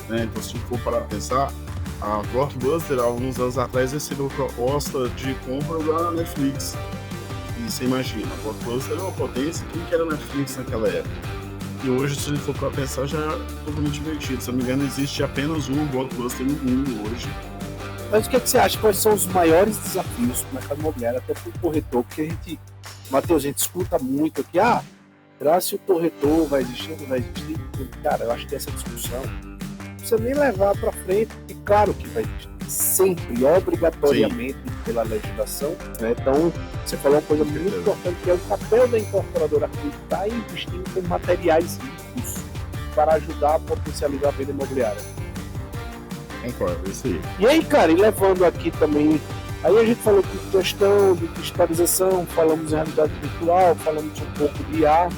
né? Então, se for para pensar, a Blockbuster, há alguns anos atrás, recebeu proposta de compra da Netflix. E você imagina, a Blockbuster era uma potência, quem que era a Netflix naquela época? E hoje, se a gente for para pensar, já é totalmente invertido. Se eu não me engano, existe apenas um Blockbuster no mundo hoje. Mas o que você acha? Quais são os maiores desafios para o mercado imobiliário, até para o corretor? Porque a gente, Matheus, a gente escuta muito aqui, será se o corretor vai existir ou não vai existir? Cara, eu acho que essa discussão não precisa nem levar para frente, e claro que vai existir, sempre, obrigatoriamente, pela legislação, né? Então, você falou uma coisa muito importante, que é o papel da incorporadora acreditar e investir em materiais ricos para ajudar a potencializar a venda imobiliária. Concordo, isso aí. E aí, cara, e levando aqui também, aí a gente falou de questão de digitalização, falamos em realidade virtual, falamos um pouco de IA,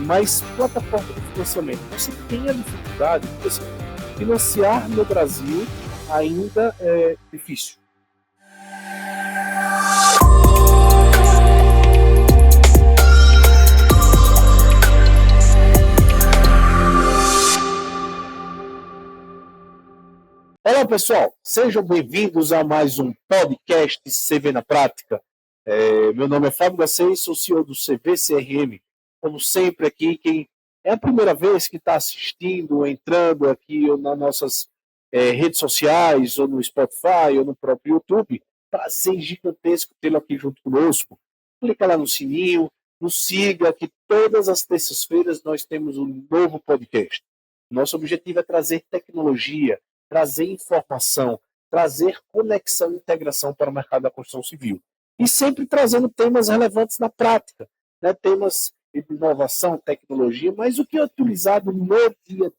mas plataforma de financiamento, você tem a dificuldade, porque assim, financiar no Brasil ainda é difícil. Olá, pessoal, sejam bem-vindos a mais um podcast CV na Prática. Meu nome é Fábio Gacei, sou CEO do CV CRM. Como sempre aqui, quem é a primeira vez que está assistindo, entrando aqui ou nas nossas redes sociais, ou no Spotify, ou no próprio YouTube, prazer gigantesco tê-lo aqui junto conosco. Clica lá no sininho, nos siga, que todas as terças-feiras nós temos um novo podcast. Nosso objetivo é trazer tecnologia, trazer informação, trazer conexão e integração para o mercado da construção civil. E sempre trazendo temas relevantes na prática, né? Temas de inovação, tecnologia, mas o que é utilizado no dia a dia.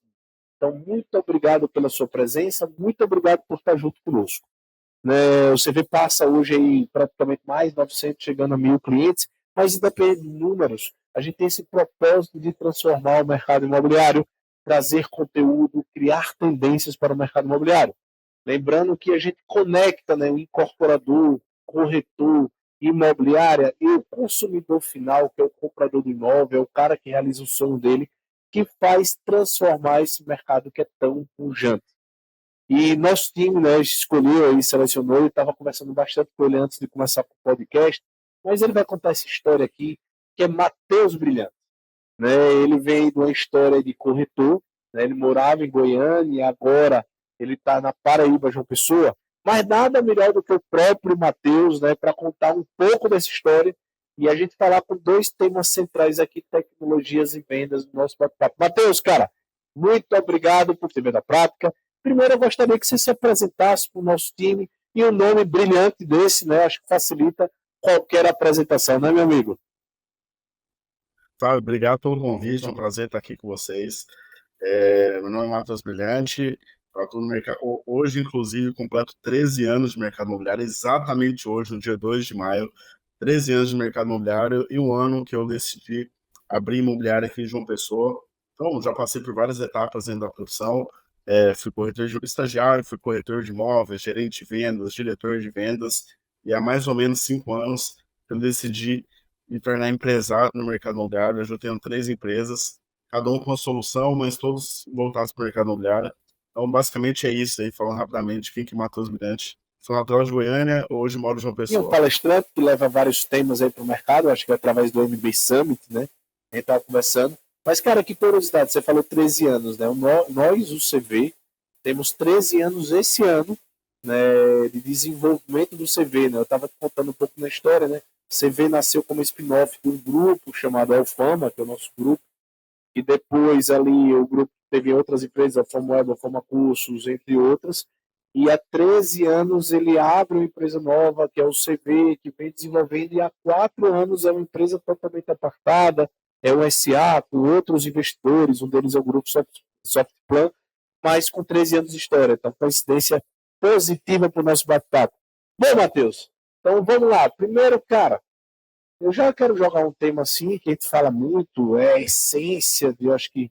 Então, muito obrigado pela sua presença, muito obrigado por estar junto conosco. O CV passa hoje aí praticamente mais 900, chegando a 1.000 clientes, mas independente de números, a gente tem esse propósito de transformar o mercado imobiliário, trazer conteúdo, criar tendências para o mercado imobiliário. Lembrando que a gente conecta, né, o incorporador, corretor, imobiliária e o consumidor final, que é o comprador do imóvel, é o cara que realiza o sonho dele, que faz transformar esse mercado que é tão pujante. E nosso time, né, escolheu e selecionou, eu estava conversando bastante com ele antes de começar o podcast, mas ele vai contar essa história aqui, que é Matheus Brilhante. Né? Ele vem de uma história de corretor, né? Ele morava em Goiânia e agora ele está na Paraíba, João Pessoa, mas nada melhor do que o próprio Matheus, né, para contar um pouco dessa história e a gente falar com dois temas centrais aqui, tecnologias e vendas do nosso bate-papo. Matheus, cara, muito obrigado por ter vindo à prática. Primeiro, eu gostaria que você se apresentasse para o nosso time e um nome brilhante desse, né? Acho que facilita qualquer apresentação, né, meu amigo? Fábio, obrigado pelo convite, é um prazer estar aqui com vocês. Meu nome é Matheus Brilhante, atuo no mercado, hoje, inclusive, completo 13 anos de mercado imobiliário, exatamente hoje, no dia 2 de maio, 13 anos de mercado imobiliário e um ano que eu decidi abrir imobiliária aqui em João Pessoa. Então, já passei por várias etapas dentro da profissão, fui corretor de estagiário, fui corretor de imóveis, gerente de vendas, diretor de vendas, e há mais ou menos 5 anos eu decidi me tornar empresário no mercado imobiliário. Eu tenho 3 empresas, cada um com uma solução, mas todos voltados para o mercado imobiliário. Então, basicamente é isso aí, falando rapidamente, quem que é Matheus Brilhante. Sou natural de Goiânia, hoje moro em João E um Pessoa. palestrante que leva vários temas aí para o mercado, acho que é através do MB Summit, né? A gente estava conversando. Mas, cara, que curiosidade, você falou 13 anos, né? Nós, o CV, temos 13 anos esse ano, né, de desenvolvimento do CV, né? Eu estava contando um pouco na história, né? O CV nasceu como spin-off de um grupo chamado Alfama, que é o nosso grupo, e depois ali o grupo teve outras empresas, a Alfama Web, a Alfama Cursos, entre outras, e há 13 anos ele abre uma empresa nova, que é o CV, que vem desenvolvendo, e há 4 anos é uma empresa totalmente apartada, é um SA com outros investidores, um deles é o grupo Softplan, mas com 13 anos de história. Então, coincidência positiva para o nosso bate-papo. Bom, Matheus, então vamos lá. Primeiro, cara, eu já quero jogar um tema assim, que a gente fala muito, é a essência de, eu acho que,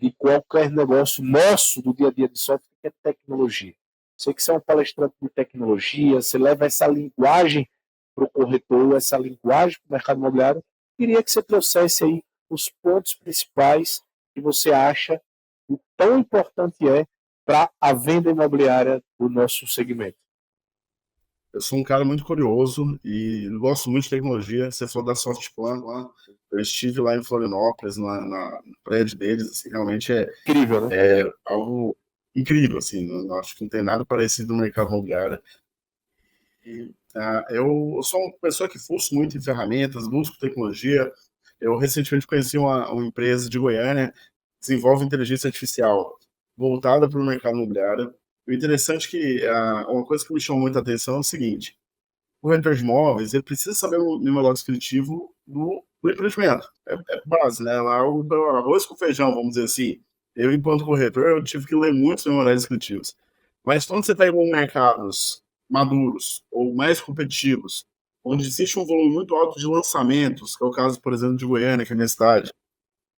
de qualquer negócio nosso do dia a dia de software, que é tecnologia. Sei que você é um palestrante de tecnologia, você leva essa linguagem para o corretor, essa linguagem para o mercado imobiliário. Queria que você trouxesse aí os pontos principais que você acha o tão importante é para a venda imobiliária do nosso segmento. Eu sou um cara muito curioso e gosto muito de tecnologia. Você falou da Softplan lá. Eu estive lá em Florianópolis, no prédio deles. Assim, realmente Incrível, né? é algo incrível. Assim, eu acho que não tem nada parecido no mercado imobiliário. Eu sou uma pessoa que fuço muito em ferramentas, busco tecnologia. Eu recentemente conheci uma empresa de Goiânia que desenvolve inteligência artificial voltada para o mercado imobiliário. O interessante é que uma coisa que me chamou muita atenção é o seguinte: o corretor de imóveis, ele precisa saber o numerólogo descritivo do empreendimento. É base, né? Lá o arroz com feijão, vamos dizer assim. Eu, enquanto corretor, eu tive que ler muitos numerais descritivos. Mas quando você está em mercados maduros ou mais competitivos, onde existe um volume muito alto de lançamentos, que é o caso, por exemplo, de Goiânia, que é a minha cidade,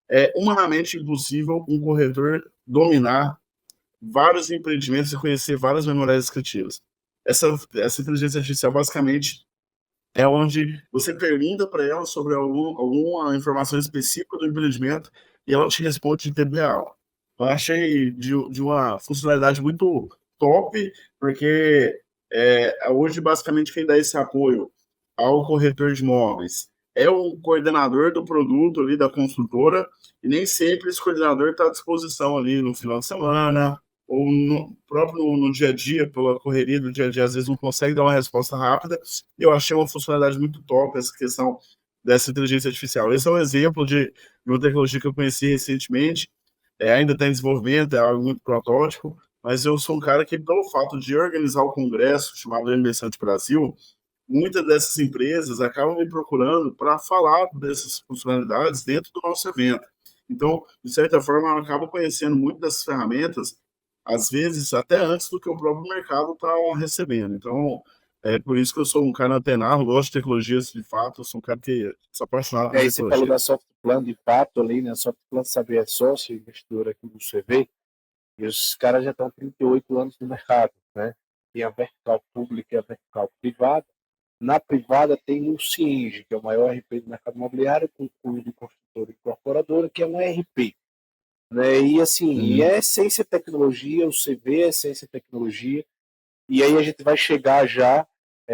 é humanamente impossível um corretor dominar vários empreendimentos e conhecer várias memórias descritivas. Essa inteligência artificial, basicamente, é onde você pergunta para ela sobre alguma informação específica do empreendimento e ela te responde em tempo real. Eu achei de uma funcionalidade muito top, porque hoje, basicamente, quem dá esse apoio ao corretor de imóveis é o coordenador do produto ali da construtora, e nem sempre esse coordenador está à disposição ali no final de semana, ou no dia a dia, pela correria do dia a dia, às vezes não consegue dar uma resposta rápida. Eu achei uma funcionalidade muito top essa questão dessa inteligência artificial. Esse é um exemplo de uma tecnologia que eu conheci recentemente, ainda está em desenvolvimento, é algo muito protótipo, mas eu sou um cara que, pelo fato de organizar o congresso chamado Emergente Brasil, muitas dessas empresas acabam me procurando para falar dessas funcionalidades dentro do nosso evento. Então, de certa forma, eu acabo conhecendo muito dessas ferramentas, às vezes até antes do que o próprio mercado está recebendo. Então, é por isso que eu sou um cara antenado, gosto de tecnologias de fato, eu sou um cara que sou apaixonado E por aí você falou tecnologia. da Softplan de fato ali, né? A Softplan Saber é sócio investidor aqui do CV, e os caras já estão há 38 anos no mercado, né? Tem a vertical pública e a vertical privada. Na privada tem o Cienge, que é o maior RP do mercado imobiliário, com cunho de construtora e incorporadora, que é um RP. Né? E assim, e Uhum. é essência tecnologia, o CV é essência tecnologia, e aí a gente vai chegar já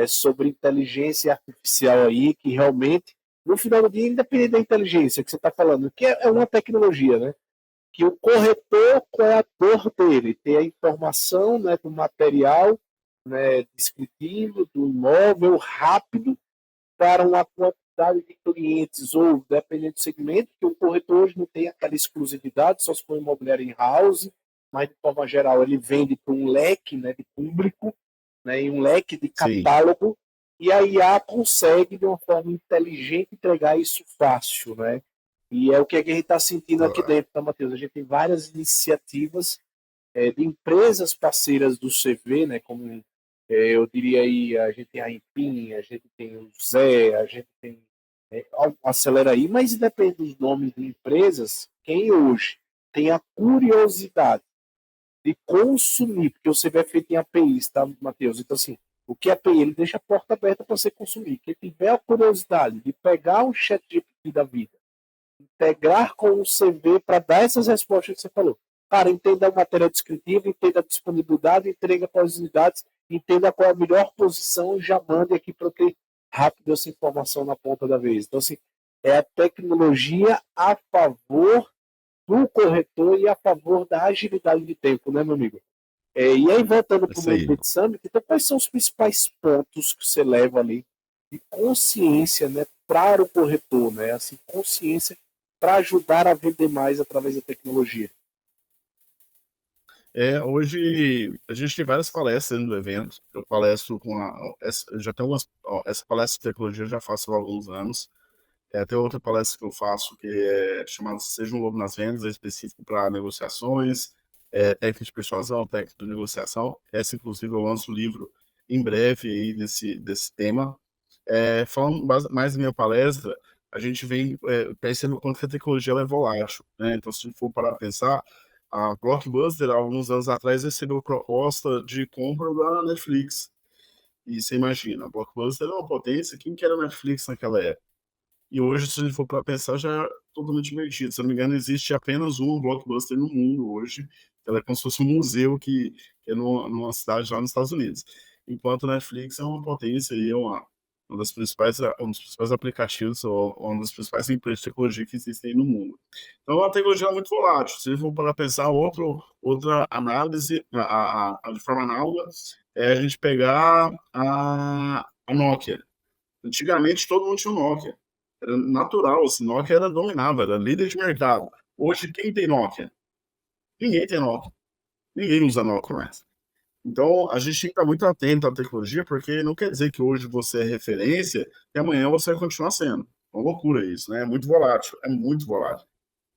sobre inteligência artificial aí, que realmente, no final do dia, independente da inteligência que você está falando, que é uma tecnologia, né? Que o corretor, qual é a dor dele? Ter a informação, né, do material, né, descritivo, do imóvel rápido para uma quantidade de clientes, ou dependendo do segmento, que o corretor hoje não tem aquela exclusividade, só se for imobiliário in-house, mas de forma geral ele vende para um leque, né, de público, né, e um leque de Sim. catálogo, e a IA consegue, de uma forma inteligente, entregar isso fácil. Né? E é o que a gente está sentindo aqui Ah, dentro, tá, Matheus? A gente tem várias iniciativas de empresas parceiras do CV, né, como eu diria aí, a gente tem a Empim, a gente tem o Zé, a gente tem Acelera aí, mas independente dos nomes de empresas, quem hoje tem a curiosidade de consumir, porque o CV é feito em APIs, tá, Matheus? Então, assim, o que é API? Ele deixa a porta aberta para você consumir. Quem tiver a curiosidade de pegar um chat GPT da vida, integrar com o CV para dar essas respostas que você falou. Cara, entenda a matéria descritiva, entenda a disponibilidade, entrega as unidades, entenda qual é a melhor posição e já mande aqui para eu ter rápido essa informação na ponta da vez. Então, assim, é a tecnologia a favor do corretor e a favor da agilidade de tempo, né, meu amigo? E aí, voltando é para o isso meu aí. Bit Summit, então, quais são os principais pontos que você leva ali de consciência, né, para o corretor, né? Assim, consciência para ajudar a vender mais através da tecnologia. Hoje a gente tem várias palestras no evento. Eu palestro já tem essa palestra de tecnologia eu já faço há alguns anos. Tem outra palestra que eu faço que é chamada Seja um Lobo nas Vendas, é específico para negociações, técnica de persuasão, técnica de negociação. Essa, inclusive, eu lanço o livro em breve aí desse tema. Falando mais da minha palestra, a gente vem pensando quanto que a tecnologia ela é volátil, né? Então, se a gente for parar para pensar, a Blockbuster, há alguns anos atrás, recebeu proposta de compra da Netflix. E você imagina, a Blockbuster era uma potência, quem que era a Netflix naquela época? e hoje, se a gente for para pensar, já é totalmente divertido. Se eu não me engano, existe apenas um Blockbuster no mundo hoje, ela é como se fosse um museu que é numa cidade lá nos Estados Unidos. Enquanto a Netflix é uma potência e é uma das principais, um dos principais aplicativos ou uma das principais empresas de tecnologia que existem no mundo. Então, a tecnologia é muito volátil. Se for para pensar outra análise, de forma análoga, é a gente pegar a Nokia. Antigamente, todo mundo tinha um Nokia. Era natural, assim, Nokia era dominava, era líder de mercado. Hoje, quem tem Nokia? Ninguém tem Nokia. Ninguém usa Nokia mais. Então, a gente tem que estar muito atento à tecnologia, porque não quer dizer que hoje você é referência e amanhã você vai continuar sendo. É uma loucura isso, né? É muito volátil, é muito volátil.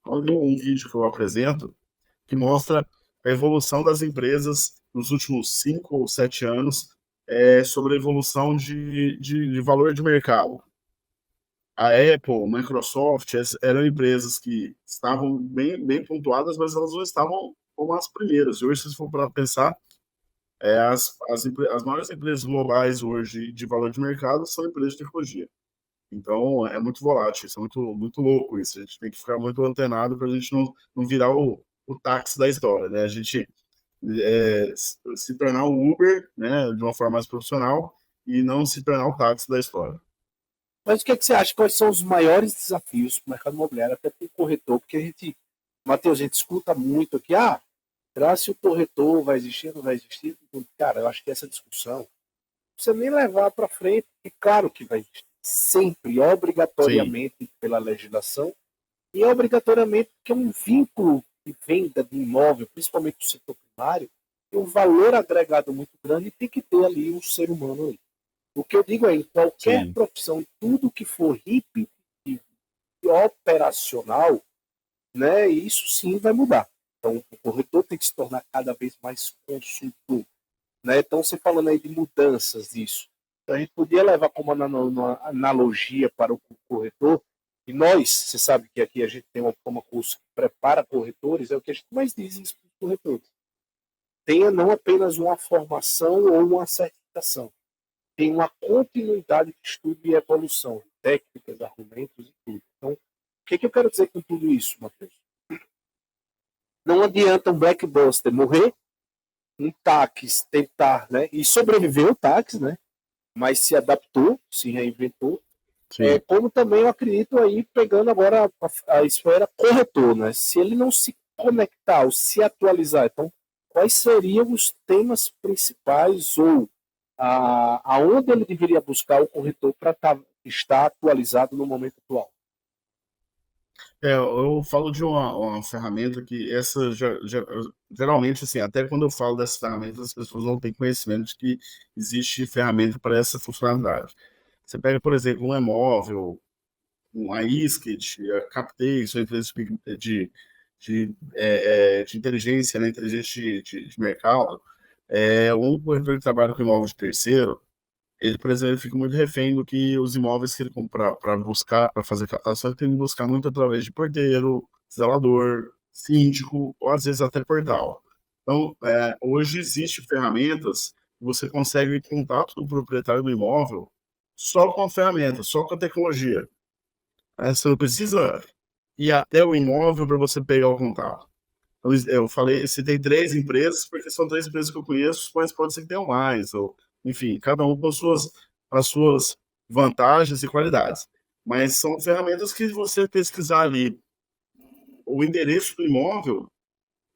Olha um vídeo que eu apresento que mostra a evolução das empresas nos últimos 5 ou 7 anos, sobre a evolução de valor de mercado. A Apple, Microsoft, eram empresas que estavam bem pontuadas, mas elas não estavam como as primeiras. E hoje, se for para pensar, as maiores empresas globais hoje de valor de mercado são empresas de tecnologia. Então, é muito volátil, isso é muito louco isso. A gente tem que ficar muito antenado para a gente não virar o táxi da história, né? A gente se tornar o Uber, né, de uma forma mais profissional e não se tornar o táxi da história. Mas o que, é que você acha? Quais são os maiores desafios para o mercado imobiliário, até para o corretor? Porque a gente, Matheus, a gente escuta muito aqui, será se o corretor vai existir ou não vai existir? Cara, eu acho que essa discussão não precisa nem levar para frente, e claro que vai existir. Sempre, Sim, obrigatoriamente pela legislação, e obrigatoriamente porque é um vínculo de venda de imóvel, principalmente do setor primário, tem um valor agregado muito grande e tem que ter ali um ser humano aí. O que eu digo é, em qualquer sim. profissão, em tudo que for repetitivo e operacional, né, isso sim vai mudar. Então, o corretor tem que se tornar cada vez mais consultor. Né? Então, você falando aí de mudanças disso, então, a gente podia levar como uma analogia para o corretor, e nós, você sabe que aqui a gente tem uma curso que prepara corretores, é o que a gente mais diz isso para os corretores. Tenha não apenas uma formação ou uma certificação, tem uma continuidade de estudo e evolução, técnicas, argumentos e tudo. Então, o que eu quero dizer com tudo isso, Matheus? Não adianta um Blackbuster morrer, um táxi tentar, né? E sobreviveu o táxi, né? Mas se adaptou, se reinventou. Sim. Como também eu acredito aí, pegando agora a esfera corretor, né? Se ele não se conectar ou se atualizar, então, quais seriam os temas principais ou aonde ele deveria buscar o corretor para estar atualizado no momento atual? Eu falo de uma ferramenta que essa geralmente, assim, até quando eu falo dessas ferramentas, as pessoas não têm conhecimento de que existe ferramenta para essa funcionalidade. Você pega, por exemplo, um imóvel, um iSketch, a Captei, são empresas de inteligência, né, inteligência de mercado. Um corretor que trabalha com imóvel de terceiro, ele, por exemplo, ele fica muito refém do que os imóveis que ele compra para buscar, para fazer captação, ele tem que buscar muito através de porteiro, zelador, síndico, ou às vezes até portal. Então, hoje existem ferramentas que você consegue ter contato do proprietário do imóvel só com a ferramenta, só com a tecnologia. Você não precisa ir até o imóvel para você pegar o contato. Então, eu falei, citei 3 empresas, porque são 3 empresas que eu conheço, mas pode ser que tenham mais, ou, enfim, cada um com as suas vantagens e qualidades. Mas são ferramentas que você pesquisar ali o endereço do imóvel,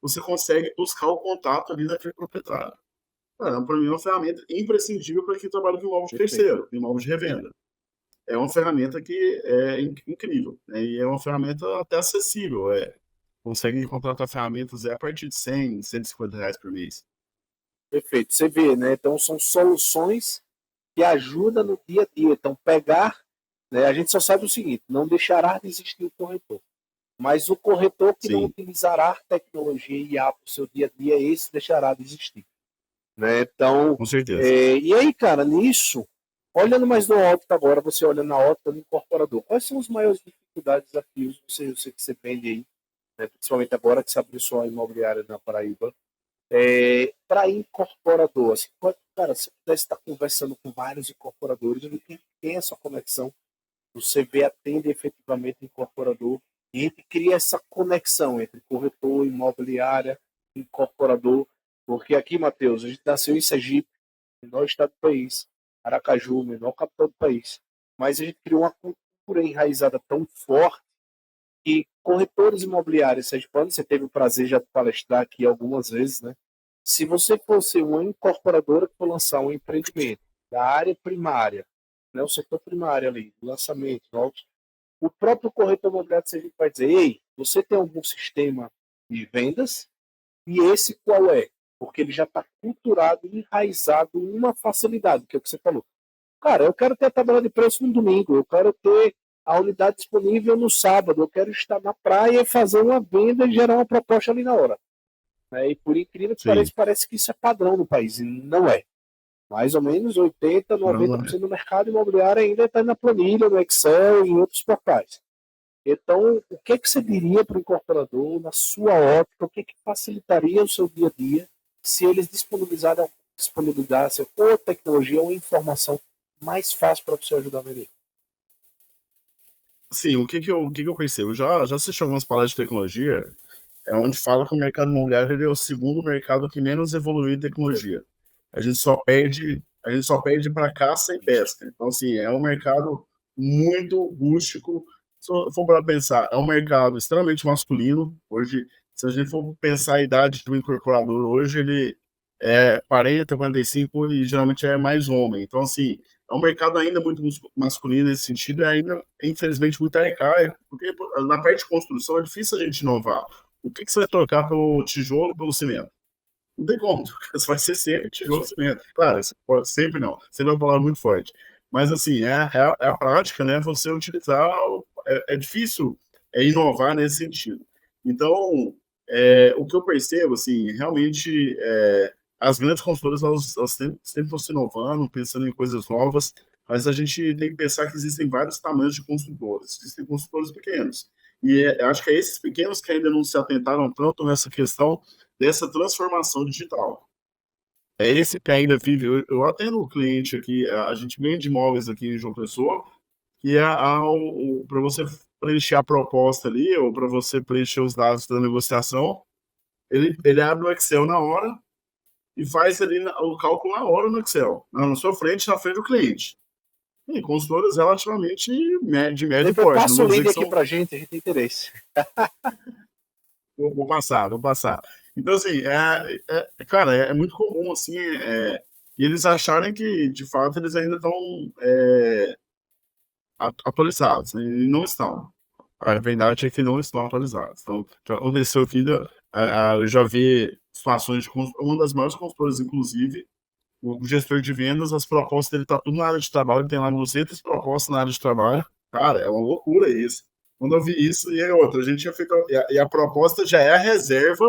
você consegue buscar o contato ali daquele proprietário. Para mim, é uma ferramenta imprescindível para quem trabalha com imóvel de Perfeito. terceiro, imóvel de revenda. É uma ferramenta que é incrível, né? E é uma ferramenta até acessível. Consegue contratar ferramentas a partir de 100, R$ 150 por mês. Perfeito. Você vê, né? Então, são soluções que ajudam no dia a dia. Então, pegar, né? A gente só sabe o seguinte: não deixará de existir o corretor. Mas o corretor que não Sim, utilizará tecnologia e IA para o seu dia a dia, esse deixará de existir. Né? Então, com certeza. e aí, cara, nisso, olhando mais no óptica agora, você olha na óptica do incorporador, quais são as maiores dificuldades, desafios, eu sei que você vende aí, né, principalmente agora que você abriu sua imobiliária na Paraíba, para incorporador, assim, cara, se você pudesse estar conversando com vários incorporadores, quem é a sua conexão? O CV atende efetivamente o incorporador e a gente cria essa conexão entre corretor, imobiliária, incorporador, porque aqui, Matheus, a gente nasceu em Sergipe, menor estado do país, Aracaju, menor capital do país, mas a gente criou uma cultura enraizada tão forte que corretores imobiliários sergipanos, você teve o prazer de palestrar aqui algumas vezes, né? Se você fosse uma incorporadora que for lançar um empreendimento da área primária, né, o setor primário ali, lançamento, novos, o próprio corretor imobiliário de Sergipe vai dizer, ei, você tem algum sistema de vendas? E esse qual é? Porque ele já está culturado e enraizado em uma facilidade, que é o que você falou. Cara, eu quero ter a tabela de preço no domingo, eu quero ter a unidade disponível no sábado, eu quero estar na praia e fazer uma venda e gerar uma proposta ali na hora. E por incrível que pareça, Sim. parece que isso é padrão no país, e não é. Mais ou menos 80, Não, 90% do mercado imobiliário ainda está na planilha, no Excel e em outros portais. Então, o que, é que você diria para o incorporador, na sua ótica, o que, é que facilitaria o seu dia a dia se eles disponibilizassem ou tecnologia ou informação mais fácil para você ajudar a vender? sim, o que que eu percebo? Já assisti algumas palestras de tecnologia, é onde fala que o mercado imobiliário ele é o segundo mercado que menos evoluiu em tecnologia. A gente só perde para caça e pesca. Então, assim, é um mercado muito rústico. Se for para pensar, é um mercado extremamente masculino. Hoje, se a gente for pensar a idade do incorporador, hoje ele é 40, 45 e geralmente é mais homem. Então, assim, é um mercado ainda muito masculino nesse sentido e ainda, infelizmente, muito arcaico, porque na parte de construção é difícil a gente inovar. O que que você vai trocar pelo tijolo ou pelo cimento? Não tem como. Você vai ser sempre tijolo e cimento. Claro, sempre não. Sempre é uma palavra muito forte. Mas, assim, é a prática, né? Você utilizar. É difícil inovar nesse sentido. Então, o que eu percebo, assim, realmente, as grandes consultoras, elas sempre estão se inovando, pensando em coisas novas, mas a gente tem que pensar que existem vários tamanhos de consultores. Existem consultores pequenos. E acho que é esses pequenos que ainda não se atentaram tanto nessa questão dessa transformação digital. É esse que ainda vive. Eu atendo um cliente aqui, a gente vende imóveis aqui em João Pessoa, que é para você preencher a proposta ali, ou para você preencher os dados da negociação, ele abre o Excel na hora e faz ali o cálculo na hora no Excel, na sua frente, na frente do cliente. E consultores relativamente de médio Depois porte, não passa o vou dizer link que aqui são. para a gente tem interesse. Vou passar, vou passar. Então, assim, cara, é muito comum, assim, e eles acharem que, de fato, eles ainda estão atualizados, né? E não estão. A verdade é que não estão atualizados. Então, já aconteceu aqui, eu já vi situações de uma das maiores consultoras, inclusive, o gestor de vendas, as propostas dele tá tudo na área de trabalho, ele tem lá 200 propostas na área de trabalho. Cara, é uma loucura isso. Quando eu vi isso, e é outra, a gente tinha feito, e a proposta já é a reserva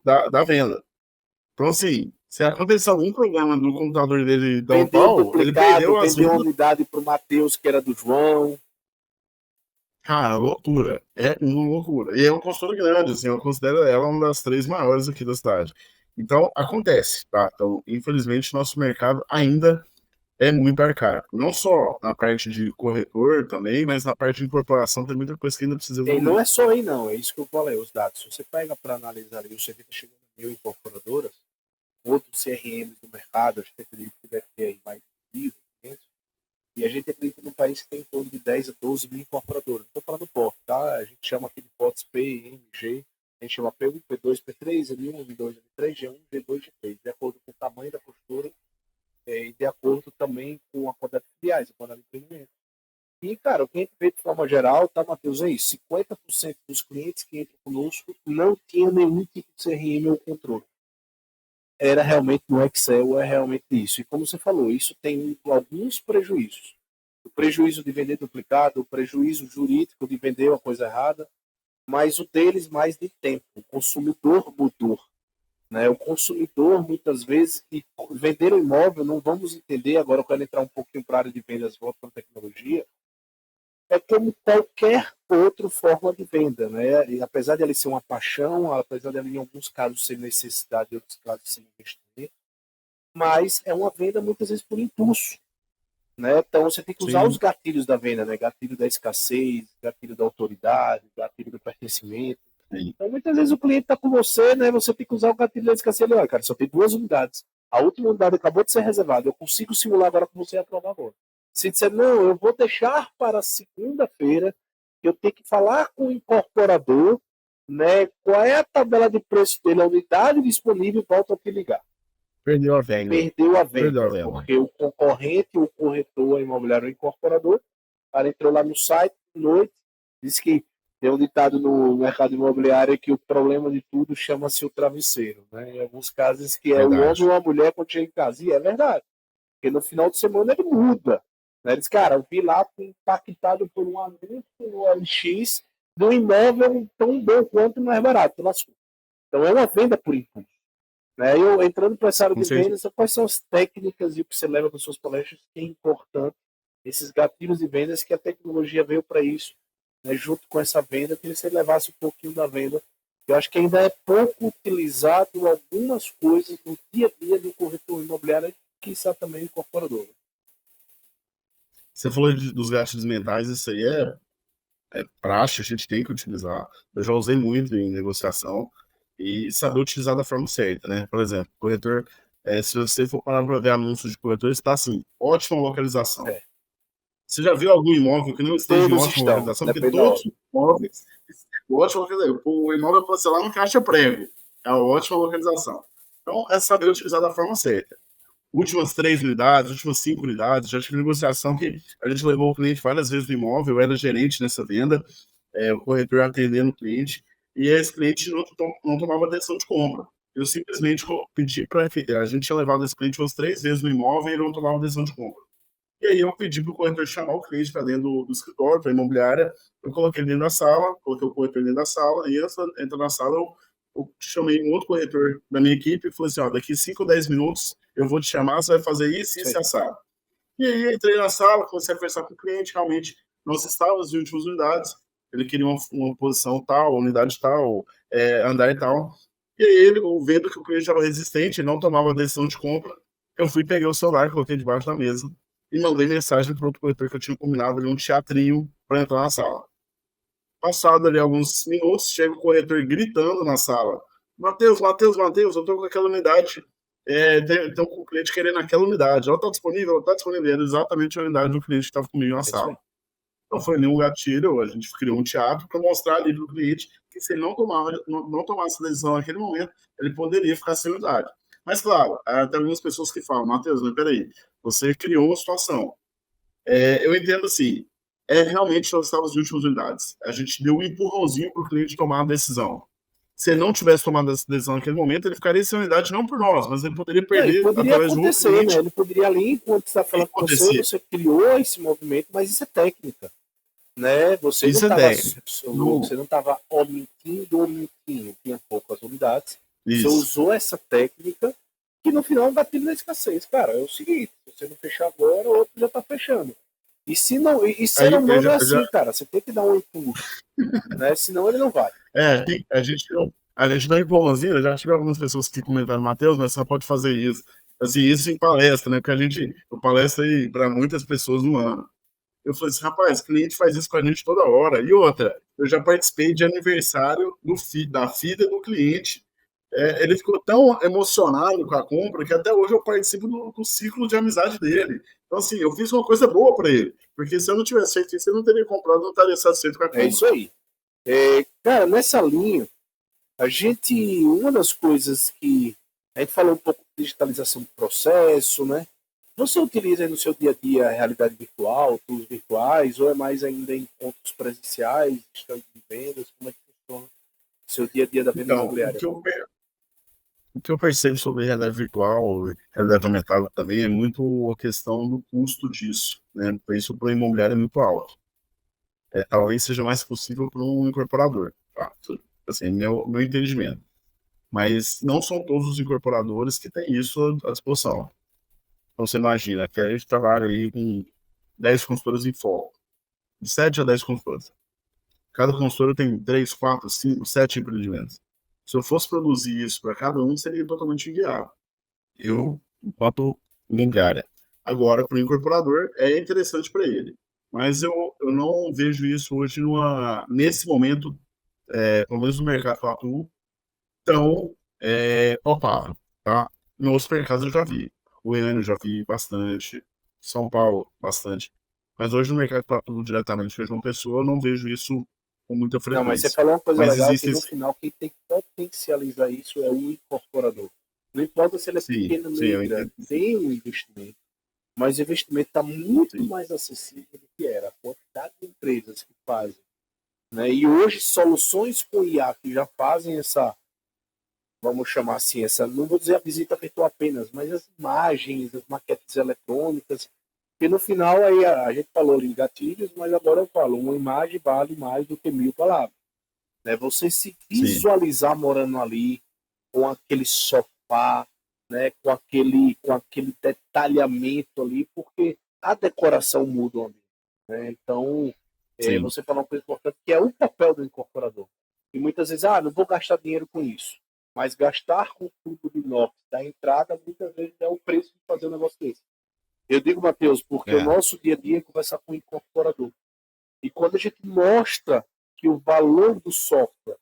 da venda. Então, assim, se acontecer algum problema no computador dele dar um Vendeu pau, ele duplicado, perdeu as vendeu uma vendas. unidade para o Matheus, que era do João. Cara, loucura. É uma loucura. E é uma consultora grande, assim, eu considero ela uma das três maiores aqui da cidade. Então, acontece, tá? Então, infelizmente, nosso mercado ainda é muito arcaico. Não só na parte de corretor também, mas na parte de incorporação tem muita coisa que ainda precisa E não evoluir. é só aí, não. É isso que eu falei, os dados. Se você pega para analisar ali, você fica chegando a mil incorporadoras, outros CRMs do mercado, acho que acredito que deve ter aí mais de 1.500. E a gente acredita num país que tem em torno de 10 a 12 mil incorporadoras. Estou falando porte, tá? A gente chama aqui de portes P, M, G. A gente chama P1, P2, P3, M1, M2, M3, G1, G2, G3, de acordo com o tamanho da postura e de acordo também com a quantidade de filiais, a quantidade de empreendimento. E, cara, o que a gente vê de forma geral, tá, Matheus, é isso. 50% dos clientes que entram conosco não tinham nenhum tipo de CRM ou controle. Era realmente no Excel, é realmente isso. E como você falou, isso tem alguns prejuízos. O prejuízo de vender duplicado, o prejuízo jurídico de vender uma coisa errada, mas o deles mais de tempo. O consumidor mudou. Né? O consumidor, muitas vezes, e vender o imóvel, não vamos entender, agora eu quero entrar um pouquinho para a área de vendas, volta para a tecnologia, é como qualquer outra forma de venda, né? E apesar de ele ser uma paixão, apesar de ele em alguns casos ser necessidade, em outros casos ser investimento, mas é uma venda muitas vezes por impulso. né? Então você tem que usar os Sim, gatilhos da venda, né? Gatilho da escassez, gatilho da autoridade, gatilho do pertencimento. sim. Então muitas vezes o cliente está com você, né? Você tem que usar o gatilho da escassez. Olha, cara, só tem 2 unidades. A última unidade acabou de ser reservada. Eu consigo simular agora com você e aprovar agora. Se disser, não, eu vou deixar para segunda-feira, eu tenho que falar com o incorporador, né? Qual é a tabela de preço dele, a unidade disponível, e volta a te ligar. Perdeu a venda. Perdeu a Perdeu a venda, venda. porque o concorrente, o corretor imobiliário, o incorporador, o cara entrou lá no site, à noite, disse que tem um ditado no mercado imobiliário que o problema de tudo chama-se o travesseiro. Né? Em alguns casos que é o homem Verdade. ou a mulher quando chega em casa. E é verdade. Porque no final de semana ele muda. Né? Ele diz, cara, eu vi lá, fui impactado por um anúncio no LX de um imóvel tão bom quanto mais barato. Então é uma venda por impulso. Né? Eu entrando para essa área Com de certeza. vendas, quais são as técnicas e o que você leva para suas palestras que é importante, esses gatilhos de vendas que a tecnologia veio para isso, né? Junto com essa venda, que você levasse um pouquinho da venda. Eu acho que ainda é pouco utilizado algumas coisas no dia a dia do corretor imobiliário, que está também incorporador. Você falou dos gastos mentais, isso aí é praxe, a gente tem que utilizar. Eu já usei muito em negociação e saber utilizar da forma certa, né? Por exemplo, corretor, se você for parar para ver anúncios de corretor, está assim, ótima localização. É, Você já viu algum imóvel que não esteja em todos ótima estão, localização? Porque depende da todos hora. os imóveis, ótima localização. O imóvel pode ser lá no caixa prego, é uma ótima localização. Então, é saber utilizar da forma certa. Últimas 3 unidades, últimas 5 unidades, já tive negociação que a gente levou o cliente várias vezes no imóvel, eu era gerente nessa venda, o corretor atendendo o cliente, e esse cliente não tomava decisão de compra. Eu simplesmente pedi para a gente tinha levado esse cliente umas 3 vezes no imóvel e ele não tomava decisão de compra. E aí eu pedi para o corretor chamar o cliente para dentro do escritório, para a imobiliária, eu coloquei ele dentro da sala, coloquei o corretor dentro da sala, e antes de entrar na sala, eu chamei um outro corretor da minha equipe e falei assim, ó, daqui 5 ou 10 minutos eu vou te chamar, você vai fazer isso, Isso isso aí. e assado. E aí entrei na sala, comecei a conversar com o cliente, realmente nós estávamos nas últimas unidades, ele queria uma posição tal, unidade tal, andar tal. E aí ele, vendo que o cliente estava resistente, não tomava decisão de compra, eu fui, peguei o celular, coloquei debaixo da mesa e mandei mensagem para outro corretor que eu tinha combinado ali, um teatrinho para entrar na sala. Passado ali alguns minutos, chega o corretor gritando na sala. Matheus, Matheus, Matheus, eu estou com aquela unidade. Tem um cliente querendo aquela unidade. Ela está disponível? Ela está disponível. Era exatamente a unidade do cliente que estava comigo na É isso sala. aí. Então foi ali um gatilho, a gente criou um teatro para mostrar ali para o cliente que se ele não tomasse a decisão naquele momento, ele poderia ficar sem unidade. Mas claro, tem algumas pessoas que falam, Matheus, mas peraí, você criou uma situação. Eu entendo assim, realmente nós estávamos em últimas unidades. A gente deu um empurrãozinho para o cliente tomar a decisão. Se ele não tivesse tomado essa decisão naquele momento, ele ficaria sem unidade não por nós, mas ele poderia Não, e perder poderia através de um outro acontecer, né? cliente. Ele poderia ali, enquanto está E falando com você, acontecer. você criou esse movimento, mas isso é técnica. Né? Você não Isso é estava técnica. você não estava omitindo ou omitindo, tinha poucas unidades. Você Isso. usou essa técnica que no final é um gatilho da escassez. Cara, é o seguinte, se você não fechar agora, o outro já está fechando. E se não, e ser Aí humano é assim, cara, você tem que dar um impulso, né? Senão ele não vai. a gente não é igualzinho, já tive algumas pessoas que comentaram, Matheus, mas só pode fazer isso. Assim, isso em palestra, né? Porque eu palestra aí para muitas pessoas no ano. Eu falei assim, rapaz, o cliente faz isso com a gente toda hora. E outra, eu já participei de aniversário da filha do cliente. Ele ficou tão emocionado com a compra que até hoje eu participo do ciclo de amizade dele. Então, assim, eu fiz uma coisa boa para ele. Porque se eu não tivesse feito isso, ele não teria comprado, não estaria satisfeito com a É isso compra. aí. Cara, nessa linha, uma das coisas que a gente falou um pouco de digitalização do processo, né? Você utiliza aí no seu dia a dia a realidade virtual, tools virtuais, ou é mais ainda em encontros presenciais, stand de vendas? Como é que funciona o seu dia a dia da venda Então, o imobiliária? que eu, o que eu percebo sobre realidade virtual, realidade aumentada também, é muito a questão do custo disso, né? Por isso, para o imobiliário é muito alto. Talvez seja mais possível para um incorporador, tá? Assim, meu entendimento. Mas não são todos os incorporadores que têm isso à disposição. Então, você imagina que a gente trabalha aí com 10 consultoras em foco, de 7 a 10 consultoras. Cada consultora tem 3, 4, 5, 7 empreendimentos. Se eu fosse produzir isso para cada um, seria totalmente inviável. Eu boto imobiliária. Agora, para o incorporador, é interessante para ele. Mas eu não vejo isso hoje nesse momento, pelo menos no mercado que eu atuo, tão palpável, tá? Em outros mercados eu já vi. Goiânia eu já vi bastante. São Paulo, bastante. Mas hoje no mercado que eu atuo diretamente com João Pessoa, eu não vejo isso com muita Não, mas você frequência. falou uma coisa Mas legal que existem, no final quem tem que potencializar isso é o incorporador. Não importa se ele é sim, pequeno, sim, meio eu grande, entendo. tem um investimento, mas o investimento está muito Sim, mais acessível do que era. A quantidade de empresas que fazem. Né? E hoje, soluções com IA que já fazem essa, vamos chamar assim, essa, não vou dizer a visita virtual apenas, mas as imagens, as maquetes eletrônicas, que no final aí a gente falou em gatilhos, mas agora eu falo, uma imagem vale mais do que 1.000 palavras. Né? Você se sim, visualizar morando ali, com aquele sofá, né? Com aquele detalhamento ali, porque a decoração muda o ambiente. Né? Então, sim. você falou uma coisa importante, que é o papel do incorporador. E muitas vezes, não vou gastar dinheiro com isso. Mas gastar com tubo de inox da entrada, muitas vezes é o preço de fazer um negócio desse. Eu digo, Matheus, porque o É, nosso dia a dia é conversar com o incorporador. E quando a gente mostra que o valor do software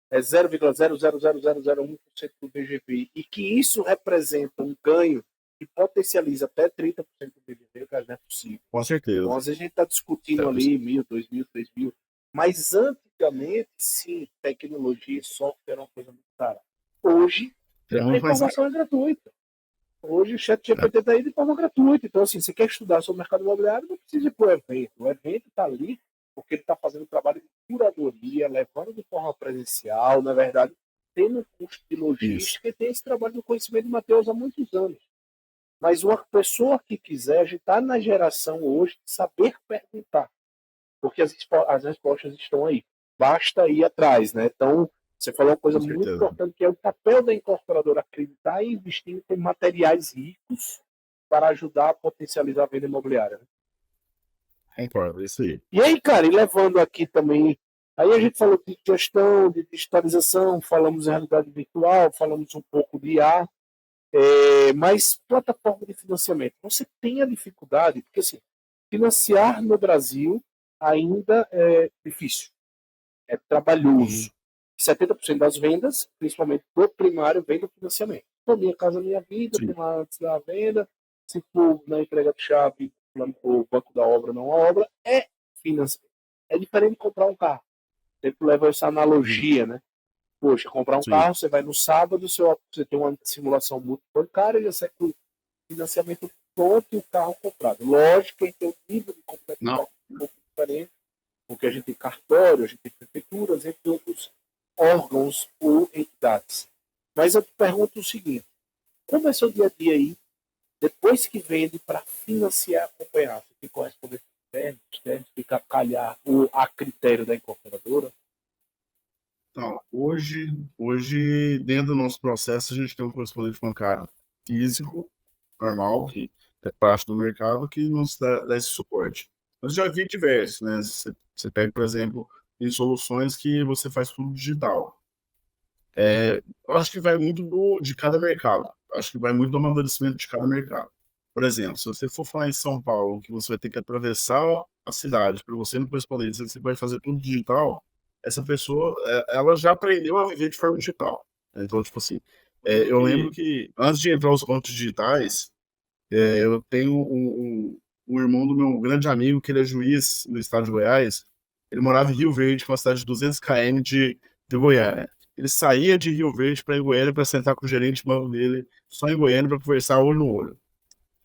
é 0,00001% do BGP e que isso representa um ganho que potencializa até 30% do BGP, cara, não é possível. com certeza. Então, às vezes a gente está discutindo ali 1.000, 2.000, 3.000, mas antigamente, sim, tecnologia e software era uma coisa muito cara. Hoje, É a muito mais caro. informação é gratuita. Hoje o chat GPT está aí de forma gratuita. Então, assim, você quer estudar sobre o mercado imobiliário, não precisa ir para o evento. O evento está ali porque ele está fazendo trabalho de curadoria, levando de forma presencial, na verdade, tendo um custo de Isso. logística e tem esse trabalho do conhecimento de Mateus há muitos anos. Mas uma pessoa que quiser, a gente está na geração hoje de saber perguntar, porque as respostas estão aí. Basta ir atrás, né? Então, você falou uma coisa Com muito certeza. importante, que é o papel da incorporadora acreditar e investir em materiais ricos para ajudar a potencializar a venda imobiliária. Né? Concordo, é isso aí. E aí, cara, e levando aqui também, aí a gente falou de gestão, de digitalização, falamos em realidade virtual, falamos um pouco de IA, mas plataforma de financiamento, você tem a dificuldade, porque assim, financiar no Brasil ainda é difícil, é Uhum. trabalhoso. 70% das vendas, principalmente do primário, vem do financiamento. Então, Minha Casa Minha Vida, tem Sim, lá antes da venda, se for na entrega de chave, o banco da obra não a obra, é financiamento. É diferente de comprar um carro. Sempre leva essa uhum. analogia, né? Poxa, comprar um Sim. carro, você vai no sábado, você tem uma simulação multibancária, já sai com o financiamento pronto e o carro comprado. Lógico que tem um nível de Não, complexidade um pouco diferente, porque a gente tem cartório, a gente tem prefeituras, entre outros órgãos ou entidades. Mas eu te pergunto o seguinte: como é seu dia a dia aí, depois que vende para financiar, acompanhar? Você tem correspondente externo, fica a calhar a critério da incorporadora? então, hoje, dentro do nosso processo, a gente tem um correspondente bancário físico, normal, que é parte do mercado, que nos dá esse suporte. Mas já vi diversos, né? Você pega, por exemplo, em soluções que você faz tudo digital. Eu acho que vai muito de cada mercado. Acho que vai muito do amadurecimento de cada mercado. Por exemplo, se você for falar em São Paulo, que você vai ter que atravessar a cidade para você não corresponder, você vai fazer tudo digital, essa pessoa, ela já aprendeu a viver de forma digital. Então, tipo assim, eu lembro E, que antes de entrar os bancos digitais, eu tenho um irmão do meu grande amigo, que ele é juiz no estado de Goiás. Ele morava em Rio Verde, que é uma cidade de 200 km de Goiânia. Ele saía de Rio Verde para ir em Goiânia para sentar com o gerente de banco dele, só em Goiânia, para conversar olho no olho.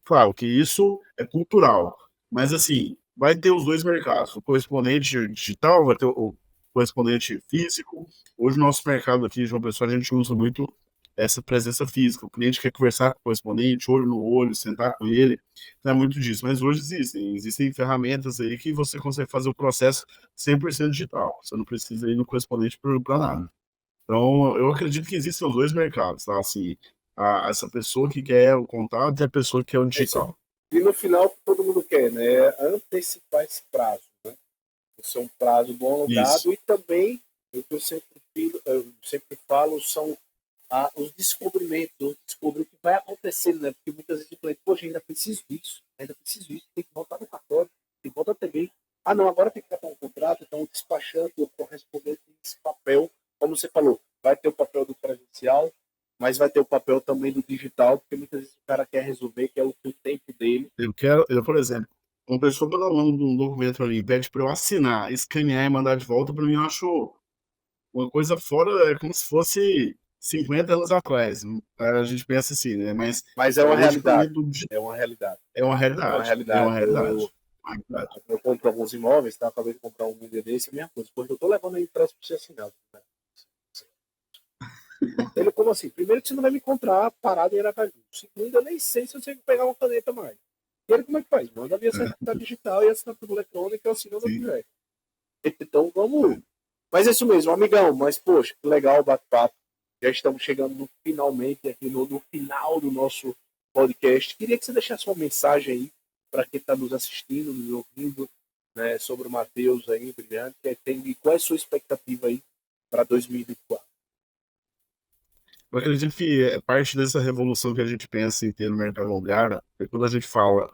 Claro que isso é cultural, mas assim, vai ter os dois mercados. O correspondente digital vai ter o correspondente físico. Hoje, o nosso mercado aqui, João Pessoa, a gente usa muito essa presença física. O cliente quer conversar com o correspondente, olho no olho, sentar com ele. Não é muito disso, mas hoje existem ferramentas aí que você consegue fazer o processo 100% digital. Você não precisa ir no correspondente para nada. Então, eu acredito que existem os dois mercados, tá? Assim, essa pessoa que quer o contato e a pessoa que quer o esse, digital. e no final, o que todo mundo quer, né? É antecipar esse prazo. Né? Esse é um prazo bom Isso, alongado e também, o que eu sempre falo, são os descobrimentos, descobrir o que vai acontecendo, né? Porque muitas vezes o cliente, poxa, ainda preciso disso. ainda preciso disso, tem que voltar no cartório, tem que voltar também. Ah, não, agora tem que botar um contrato, então o despachante, o correspondente tem esse papel, como você falou, vai ter o papel do presencial, mas vai ter o papel também do digital, porque muitas vezes o cara quer resolver, que é o tempo dele. Por exemplo, uma pessoa pela mão de um documento ali, pede para eu assinar, escanear e mandar de volta, para mim eu acho uma coisa fora, é como se fosse 50 anos atrás. A gente pensa assim, né? Mas é uma hoje, para mim, realidade. É uma realidade. é uma realidade. É uma realidade. É uma realidade. Eu compro alguns imóveis, tá? Acabei de comprar um dia desse, a mesma coisa. Porque eu tô levando aí impresso para você assinar. Né? Ele, como assim? Primeiro que você não vai me encontrar parado em Aracaju. Segundo, eu nem sei se eu sei pegar uma caneta mais. E ele, como é que faz? Manda a minha certificado digital e assinatura eletrônica, eu assino onde eu quiser. Então, vamos... Mas é isso mesmo, amigão. Mas, poxa, que legal o bate-papo. Já estamos chegando finalmente aqui no final do nosso podcast. Queria que você deixasse uma mensagem aí para quem está nos assistindo, nos ouvindo, né, sobre o Matheus aí, brilhante. Qual é a sua expectativa aí para 2024? Eu acredito que parte dessa revolução que a gente pensa em ter no mercado imobiliário é quando a gente fala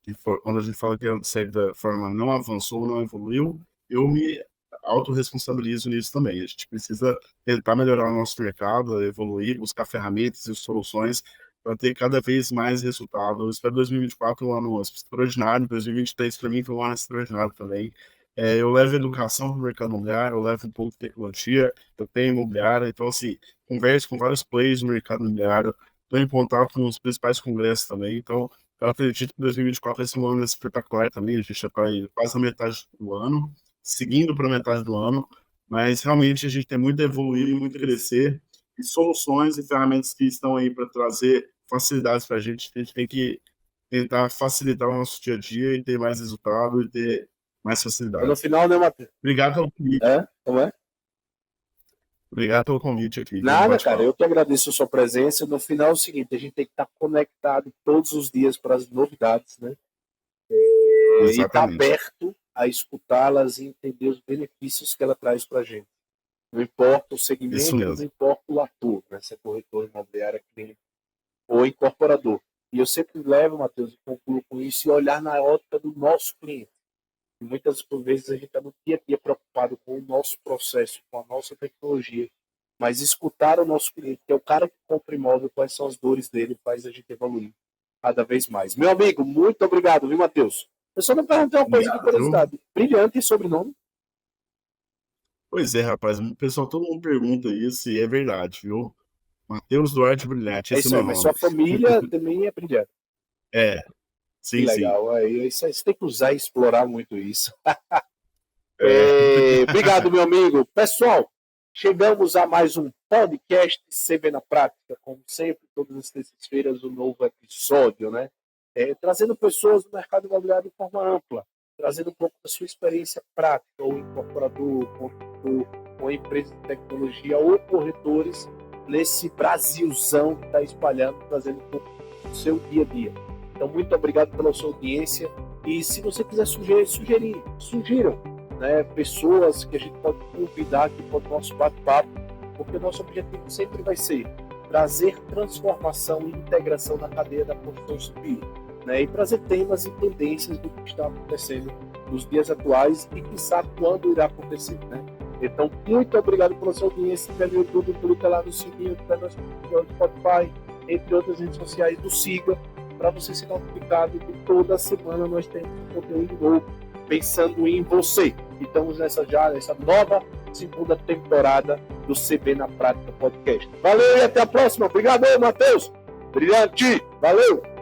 que de certa forma não avançou, não evoluiu, eu me autorresponsabilizo nisso também. A gente precisa tentar melhorar o nosso mercado, evoluir, buscar ferramentas e soluções para ter cada vez mais resultado. Eu espero 2024 um ano extraordinário, 2023 para mim foi um ano extraordinário também. Eu levo educação para o mercado imobiliário, eu levo um pouco de tecnologia, eu tenho imobiliária, então assim, converso com vários players do mercado imobiliário, estou em contato com os principais congressos também, então eu acredito que 2024 vai ser um ano espetacular também, a gente já está quase na metade do ano, seguindo para a metade do ano, mas realmente a gente tem muito a evoluir, muito a crescer, e soluções e ferramentas que estão aí para trazer facilidades para a gente tem que tentar facilitar o nosso dia a dia e ter mais resultado e ter mais facilidade. No final, né, Matheus? Obrigado pelo convite. Como é? Obrigado pelo convite aqui. Nada, cara, eu que agradeço a sua presença. No final é o seguinte, a gente tem que estar conectado todos os dias para as novidades, né? E estar aberto a escutá-las e entender os benefícios que ela traz para a gente. Não importa o segmento, não importa o ator, né? Se é corretor imobiliário, cliente ou incorporador. E eu sempre levo, Matheus, e concluo com isso, e olhar na ótica do nosso cliente. E muitas vezes a gente está no dia a dia preocupado com o nosso processo, com a nossa tecnologia, mas escutar o nosso cliente, que é o cara que compra imóvel, quais são as dores dele, faz a gente evoluir cada vez mais. Meu amigo, muito obrigado, viu, Matheus? Eu só não perguntei uma coisa de curiosidade. Brilhante sobrenome? Pois é, rapaz. O pessoal, todo mundo pergunta isso e é verdade, viu? Matheus Duarte Brilhante. É isso aí, mas sua família também é brilhante. Sim, que legal. sim. Aí, você tem que usar e explorar muito isso. Obrigado, meu amigo. Pessoal, chegamos a mais um podcast CV na Prática. Como sempre, todas as terças-feiras, um novo episódio, né? Trazendo pessoas do mercado imobiliário de forma ampla, trazendo um pouco da sua experiência prática, ou incorporador, consultor, ou empresa de tecnologia, ou corretores, nesse Brasilzão que está espalhando, trazendo um pouco do seu dia a dia. Então, muito obrigado pela sua audiência. E se você quiser sugiram, né, pessoas que a gente pode convidar aqui para o nosso bate-papo, porque o nosso objetivo sempre vai ser trazer transformação e integração na cadeia da construção civil, né, e trazer temas e tendências do que está acontecendo nos dias atuais e, quiçá, quando irá acontecer. Né? Então, muito obrigado pela sua audiência. Se no YouTube, clica lá no sininho, no nosso Spotify, entre outras redes sociais, do Siga, para você ser notificado que toda semana nós temos um conteúdo novo pensando em você. E estamos nessa nova segunda temporada do CB na Prática Podcast. Valeu e até a próxima. Obrigado, Matheus. Brilhante. Valeu.